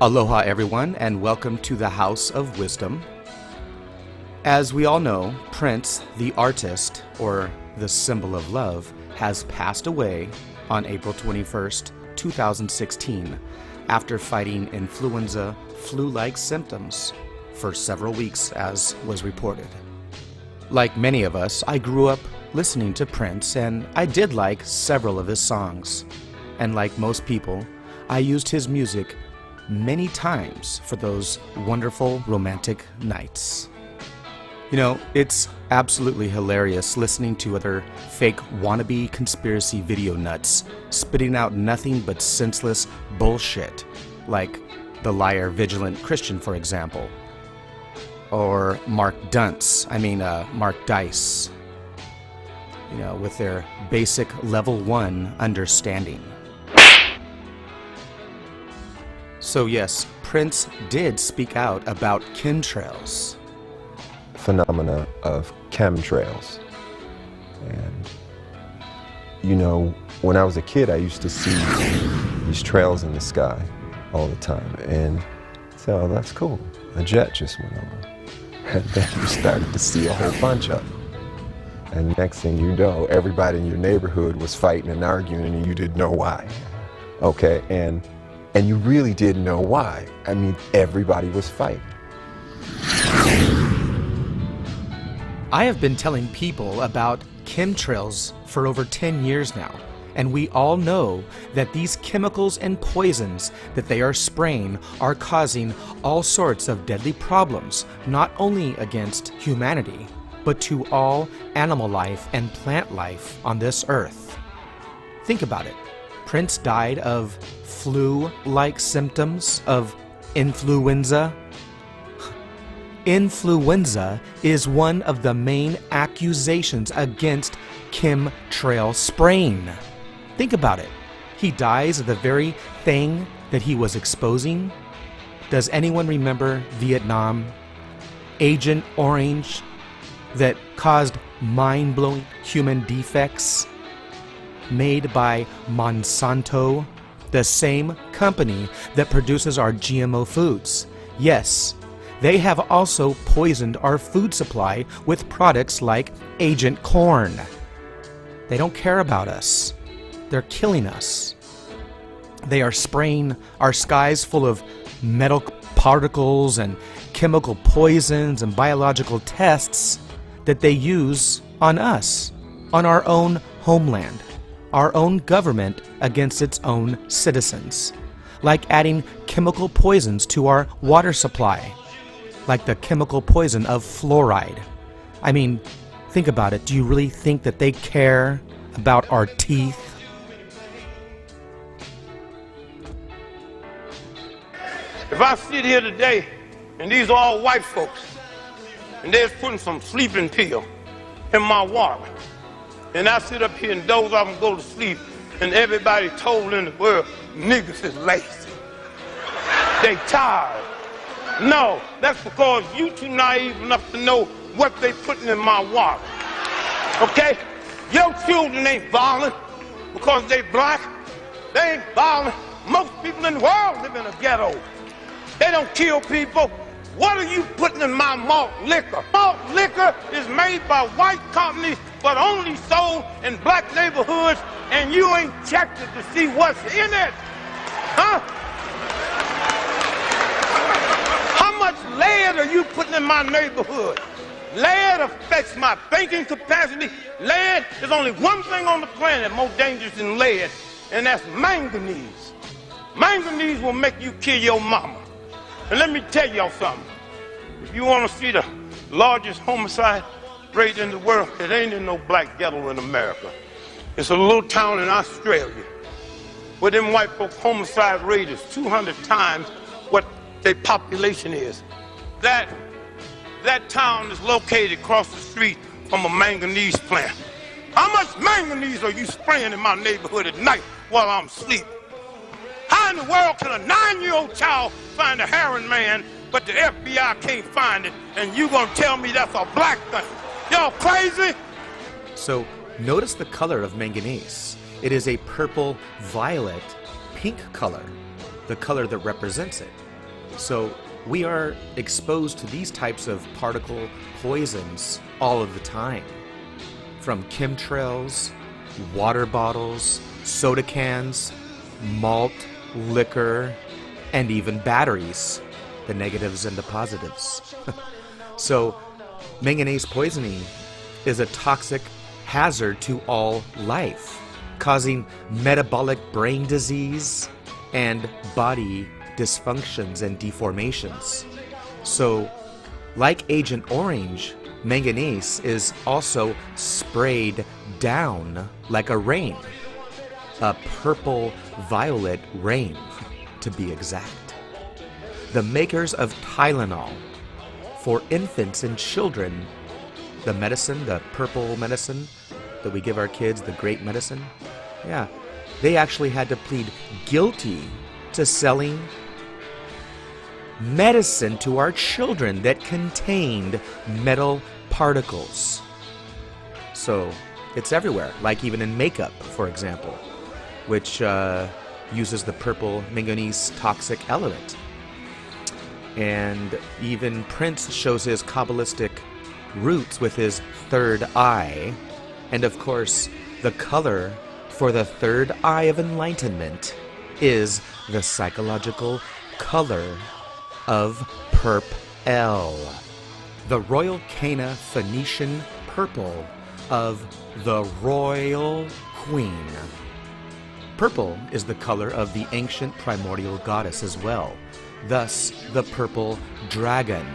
Aloha everyone, and welcome to the House of Wisdom. As we all know, Prince, the artist, or the symbol of love, has passed away on April 21st, 2016, after fighting influenza flu-like symptoms for several weeks, as was reported. Like many of us, I grew up listening to Prince, and I did like several of his songs. And like most people, I used his music many times for those wonderful romantic nights. You know, it's absolutely hilarious listening to other fake wannabe conspiracy video nuts spitting out nothing but senseless bullshit, like the liar vigilant Christian, for example, or Mark Dice, you know, with their basic level 1 understanding. So yes, Prince did speak out about chemtrails. Phenomena of chemtrails. And, you know, when I was a kid, I used to see these trails in the sky all the time. And so, oh, that's cool. A jet just went over. And then you started to see a whole bunch of them. And next thing you know, everybody in your neighborhood was fighting and arguing and you didn't know why. Okay, and you really didn't know why. I mean, everybody was fighting. I have been telling people about chemtrails for over 10 years now, and we all know that these chemicals and poisons that they are spraying are causing all sorts of deadly problems, not only against humanity, but to all animal life and plant life on this earth. Think about it. Prince died of flu-like symptoms of influenza. Influenza is one of the main accusations against chemtrail spraying. Think about it. He dies of the very thing that he was exposing. Does anyone remember Vietnam? Agent Orange that caused mind-blowing human defects made by Monsanto, the same company that produces our GMO foods. Yes, they have also poisoned our food supply with products like Agent Corn. They don't care about us. They're killing us. They are spraying our skies full of metal particles and chemical poisons and biological tests that they use on us, on our own homeland, our own government against its own citizens, like adding chemical poisons to our water supply, like the chemical poison of fluoride. I mean, think about it. Do you really think that they care about our teeth? If I sit here today, and these are all white folks, and they're putting some sleeping pill in my water, and I sit up here and doze off and go to sleep, and everybody told in the world, niggas is lazy. They tired. No, that's because you too naive enough to know what they putting in my water. Okay? Your children ain't violent because they black. They ain't violent. Most people in the world live in a ghetto. They don't kill people. What are you putting in my malt liquor? Malt liquor is made by white companies, but only sold in black neighborhoods, and you ain't checked it to see what's in it. Huh? How much lead are you putting in my neighborhood? Lead affects my thinking capacity. Lead is only one thing on the planet more dangerous than lead, and that's manganese. Manganese will make you kill your mama. And let me tell y'all something. If you want to see the largest homicide rate in the world, it ain't in no black ghetto in America. It's a little town in Australia where them white folks' homicide rate is 200 times what their population is. That town is located across the street from a manganese plant. How much manganese are you spraying in my neighborhood at night while I'm asleep? How in the world can a 9-year-old child find a heroin man, but the FBI can't find it, and you gonna tell me that's a black thing? Y'all crazy? So notice the color of manganese. It is a purple, violet, pink color, the color that represents it. So we are exposed to these types of particle poisons all of the time. From chemtrails, water bottles, soda cans, malt, liquor, and even batteries, the negatives and the positives. So manganese poisoning is a toxic hazard to all life, causing metabolic brain disease and body dysfunctions and deformations. So, like Agent Orange, manganese is also sprayed down like a rain. A purple-violet rain, to be exact. The makers of Tylenol for infants and children, the medicine, the purple medicine that we give our kids, the great medicine, yeah, they actually had to plead guilty to selling medicine to our children that contained metal particles. So it's everywhere, like even in makeup, for example, which uses the purple manganese toxic element. And even Prince shows his Kabbalistic roots with his third eye. And of course, the color for the third eye of enlightenment is the psychological color of Purp L, the Royal Cana Phoenician purple of the Royal Queen. Purple is the color of the ancient primordial goddess as well, thus the purple dragon,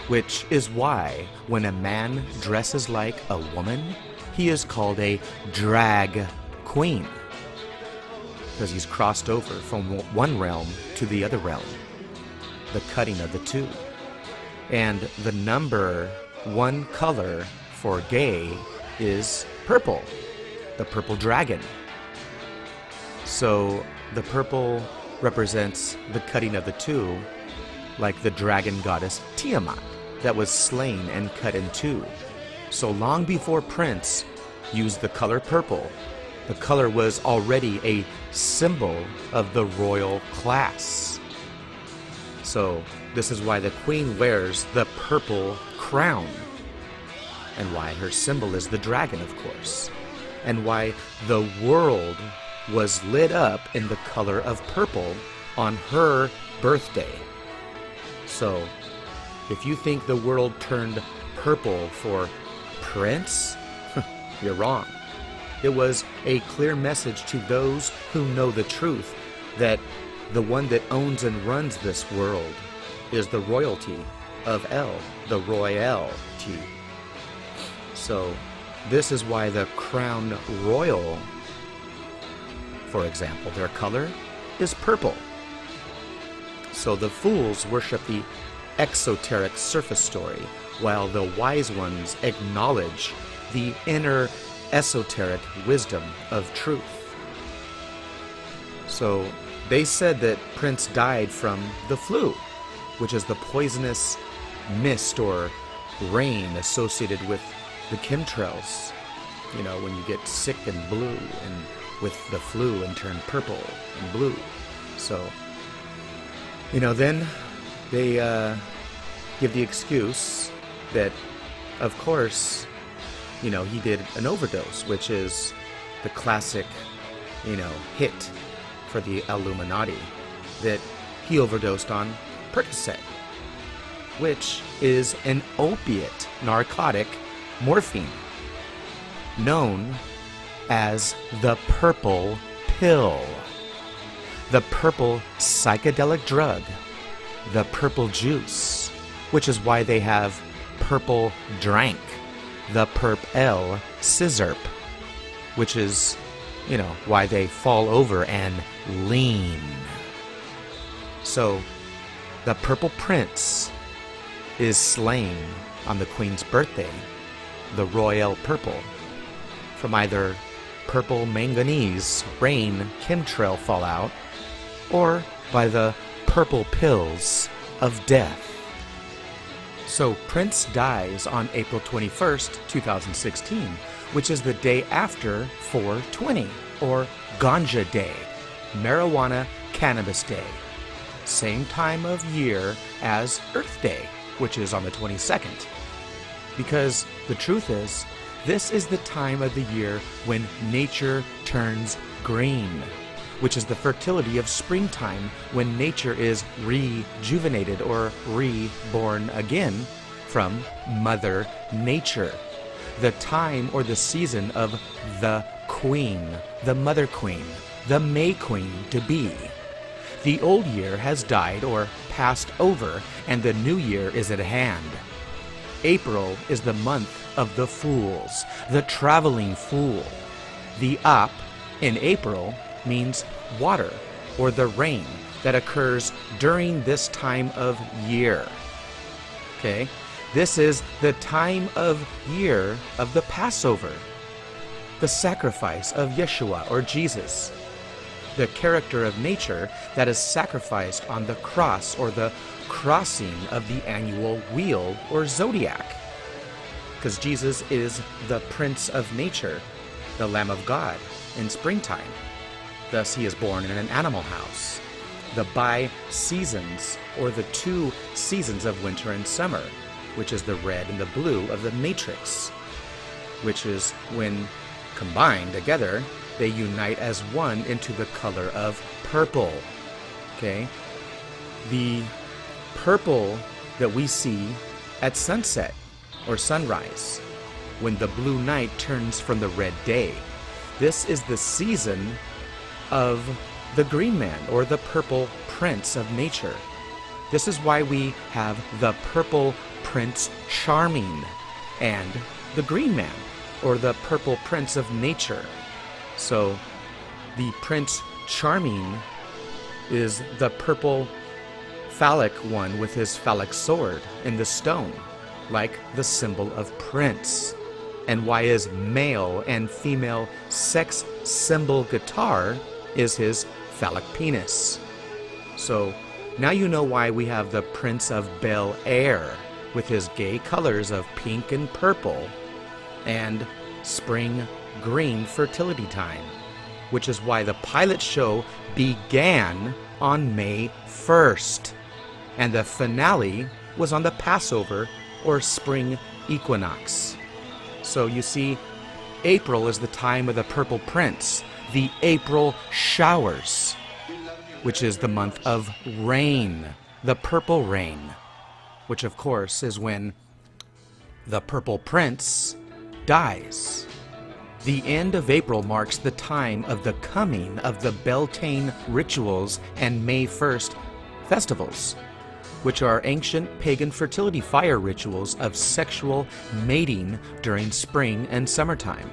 which is why when a man dresses like a woman, he is called a drag queen, because he's crossed over from one realm to the other realm, the cutting of the two. And the number one color for gay is purple, the purple dragon. So the purple represents the cutting of the two, like the dragon goddess Tiamat that was slain and cut in two. So long before Prince used the color purple, the color was already a symbol of the royal class. So this is why the queen wears the purple crown, and why her symbol is the dragon, of course, and why the world was lit up in the color of purple on her birthday. So if you think the world turned purple for Prince, you're wrong. It was a clear message to those who know the truth that the one that owns and runs this world is the royalty of L, the royalty. So this is why the crown royal, for example, their color is purple. So the fools worship the exoteric surface story, while the wise ones acknowledge the inner esoteric wisdom of truth. So they said that Prince died from the flu, which is the poisonous mist or rain associated with the chemtrails. You know, when you get sick and blue, and with the flu and turn purple and blue. So, you know, then they give the excuse that, of course, you know, he did an overdose, which is the classic, you know, hit for the Illuminati, that he overdosed on Percocet, which is an opiate narcotic, morphine, known as the purple pill, the purple psychedelic drug, the purple juice, which is why they have purple drank, the Purp L scissorp, which is, you know, why they fall over and lean. So the purple prince is slain on the queen's birthday, the royal purple, from either purple manganese rain chemtrail fallout, or by the purple pills of death. So Prince dies on April 21st, 2016, which is the day after 420, or Ganja Day, Marijuana Cannabis Day. same time of year as Earth Day, which is on the 22nd. Because the truth is, this is the time of the year when nature turns green, which is the fertility of springtime, when nature is rejuvenated or reborn again from Mother Nature. The time or the season of the Queen, the Mother Queen, the May Queen to be. The old year has died or passed over, and the new year is at hand. April is the month of the fools, the traveling fool. The Ap in April means water or the rain that occurs during this time of year. Okay? This is the time of year of the Passover, the sacrifice of Yeshua or Jesus, the character of nature that is sacrificed on the cross or the crossing of the annual wheel or zodiac. Because Jesus is the Prince of Nature, the Lamb of God in springtime. Thus he is born in an animal house. The bi-seasons, or the two seasons of winter and summer, which is the red and the blue of the matrix, which is when combined together, they unite as one into the color of purple. Okay? The purple that we see at sunset or sunrise, when the blue night turns from the red day. This is the season of the green man or the purple prince of nature. This is why we have the purple Prince Charming and the green man or the purple prince of nature. So the Prince Charming is the purple phallic one with his phallic sword in the stone, like the symbol of prince. And why his male and female sex symbol guitar is his phallic penis. So now you know why we have the Prince of Bel Air with his gay colors of pink and purple and spring green fertility time, which is why the pilot show began on May 1st and the finale was on the Passover or spring equinox. So you see, April is the time of the purple prince, the April showers, which is the month of rain, the purple rain, which of course is when the purple prince dies. The end of April marks the time of the coming of the Beltane rituals and May 1st festivals, which are ancient pagan fertility fire rituals of sexual mating during spring and summertime.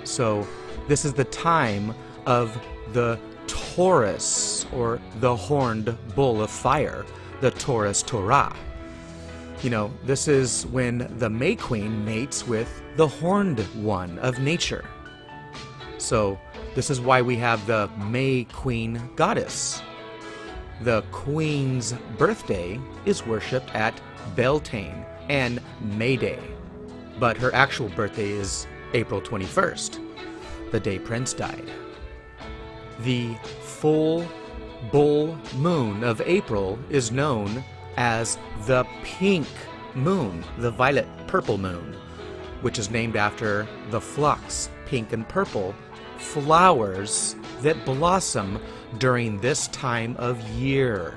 So this is the time of the Taurus, or the horned bull of fire, the Taurus Torah. You know, this is when the May Queen mates with the horned one of nature. So this is why we have the May Queen goddess. The queen's birthday is worshipped at Beltane and May Day, but her actual birthday is April 21st, the day Prince died. The full bull moon of April is known as the pink moon, the violet purple moon, which is named after the phlox, pink and purple, flowers that blossom during this time of year.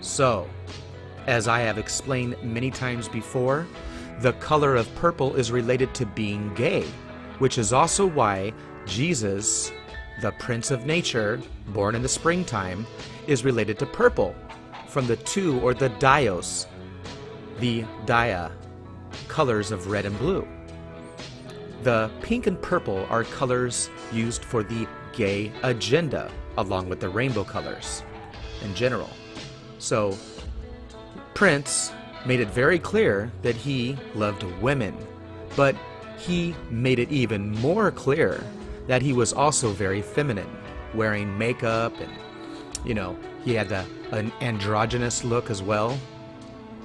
So, as I have explained many times before, the color of purple is related to being gay, which is also why Jesus, the Prince of Nature, born in the springtime, is related to purple, from the two or the dios, the dia, colors of red and blue. The pink and purple are colors used for the gay agenda, along with the rainbow colors in general. So, Prince made it very clear that he loved women, but he made it even more clear that he was also very feminine, wearing makeup and, you know, he had an androgynous look as well,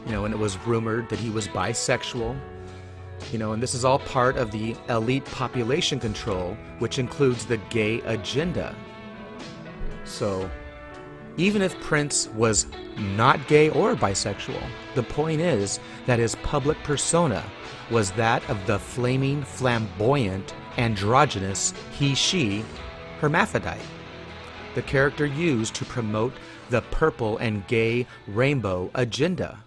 you know, and it was rumored that he was bisexual, you know, and this is all part of the elite population control, which includes the gay agenda. So, Even if Prince was not gay or bisexual, the point is that his public persona was that of the flaming, flamboyant, androgynous he-she hermaphrodite, the character used to promote the purple and gay rainbow agenda.